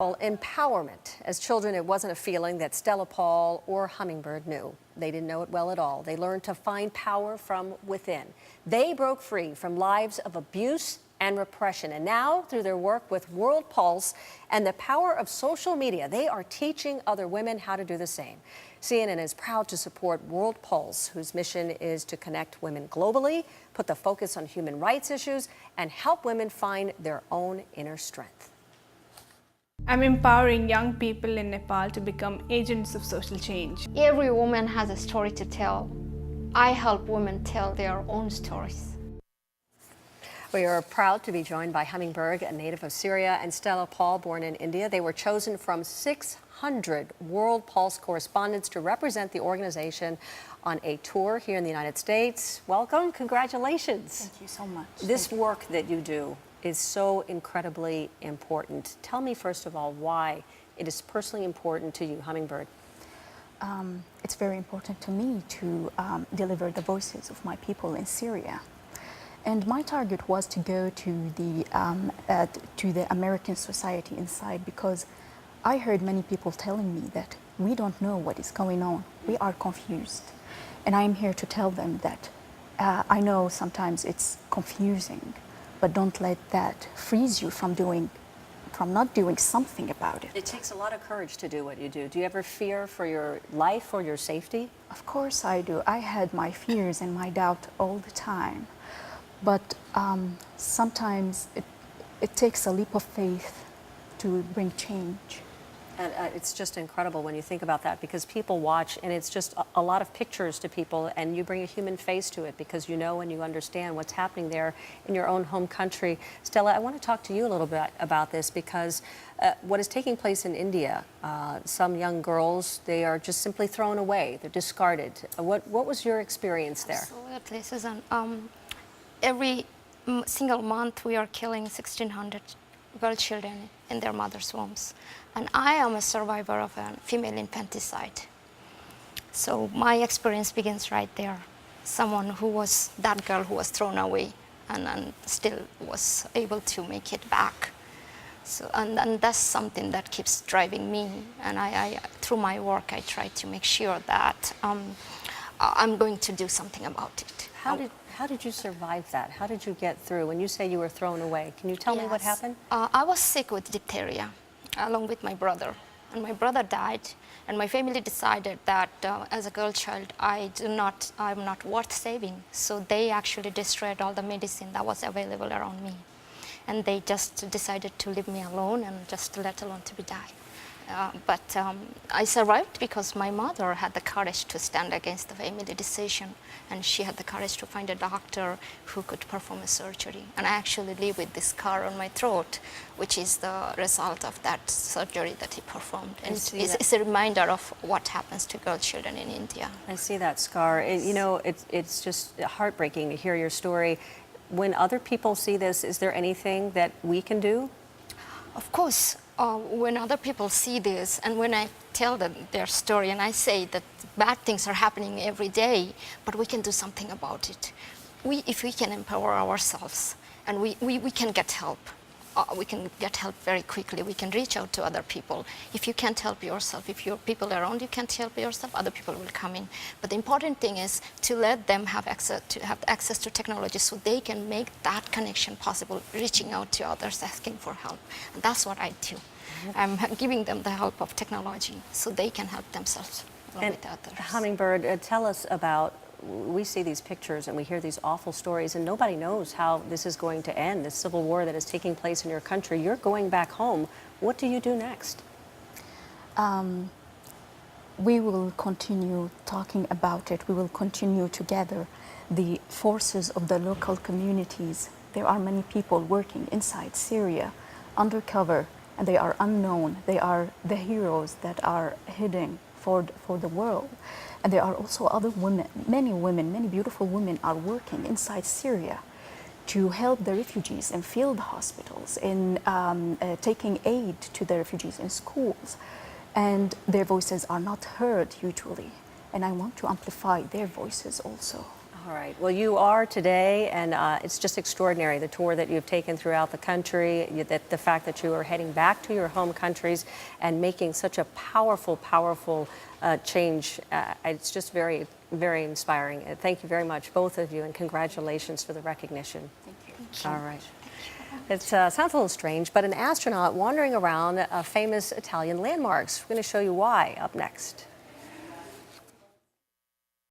Well, empowerment. As children, it wasn't a feeling that Stella Paul or Hummingbird knew. They didn't know it well at all. They learned to find power from within. They broke free from lives of abuse and repression. And now, through their work with World Pulse and the power of social media, they are teaching other women how to do the same. CNN is proud to support World Pulse, whose mission is to connect women globally, put the focus on human rights issues, and help women find their own inner strength. I'm empowering young people in Nepal to become agents of social change. Every woman has a story to tell. I help women tell their own stories. We are proud to be joined by Hummingbird, a native of Syria, and Stella Paul, born in India. They were chosen from 600 World Pulse correspondents to represent the organization on a tour here in the United States. Welcome, congratulations. Thank you so much. This work that you do is so incredibly important. Tell me, first of all, why it is personally important to you, Hummingbird. It's very important to me to deliver the voices of my people in Syria. And my target was to go to the American society inside, because I heard many people telling me that we don't know what is going on. We are confused. And I am here to tell them that I know sometimes it's confusing, but don't let that freeze you from not doing something about it. It takes a lot of courage to do what you do. Do you ever fear for your life or your safety? Of course I do. I had my fears and my doubt all the time. But sometimes it takes a leap of faith to bring change. And it's just incredible when you think about that, because people watch and it's just a lot of pictures to people, and you bring a human face to it because you know and you understand what's happening there in your own home country. Stella, I want to talk to you a little bit about this, because what is taking place in India, some young girls, they are just simply thrown away, they're discarded. What was your experience there? Absolutely, Susan. Every single month we are killing 1,600 girl children in their mother's wombs. And I am a survivor of a female infanticide. So my experience begins right there. Someone who was that girl who was thrown away and still was able to make it back. So, and that's something that keeps driving me. And I through my work, I try to make sure that I'm going to do something about it. How did you survive that? How did you get through? When you say you were thrown away, can you tell me what happened? I was sick with diphtheria, along with my brother. And my brother died, and my family decided that as a girl child, I'm not worth saving. So they actually destroyed all the medicine that was available around me. And they just decided to leave me alone and just let alone to be died. But I survived because my mother had the courage to stand against the family decision, and she had the courage to find a doctor who could perform a surgery. And I actually live with this scar on my throat, which is the result of that surgery that he performed. And it's a reminder of what happens to girl children in India. I see that scar. You know, it's just heartbreaking to hear your story. When other people see this, is there anything that we can do? Of course. When other people see this, and when I tell them their story, and I say that bad things are happening every day, but we can do something about it. If we can empower ourselves, and we can get help. We can get help very quickly. We can reach out to other people. If you can't help yourself, if your people around you can't help yourself, other people will come in. But the important thing is to let them have access to technology, so they can make that connection possible, reaching out to others, asking for help. And that's what I do. I'm giving them the help of technology so they can help themselves along with others. Hummingbird, tell us about, we see these pictures and we hear these awful stories, and nobody knows how this is going to end, this civil war that is taking place in your country. You're going back home. What do you do next? We will continue talking about it. We will continue to gather the forces of the local communities. There are many people working inside Syria, undercover, and they are unknown. They are the heroes that are hidden for the world. And there are also other women, many beautiful women are working inside Syria to help the refugees in field hospitals, in taking aid to the refugees in schools. And their voices are not heard usually. And I want to amplify their voices also. All All right. Well, you are today, and it's just extraordinary, the tour that you've taken throughout the country, the fact that you are heading back to your home countries and making such a powerful, powerful change. It's just very, very inspiring. Thank you very much, both of you, and congratulations for the recognition. Thank you. All right. It sounds a little strange, but an astronaut wandering around famous Italian landmarks. We're going to show you why up next.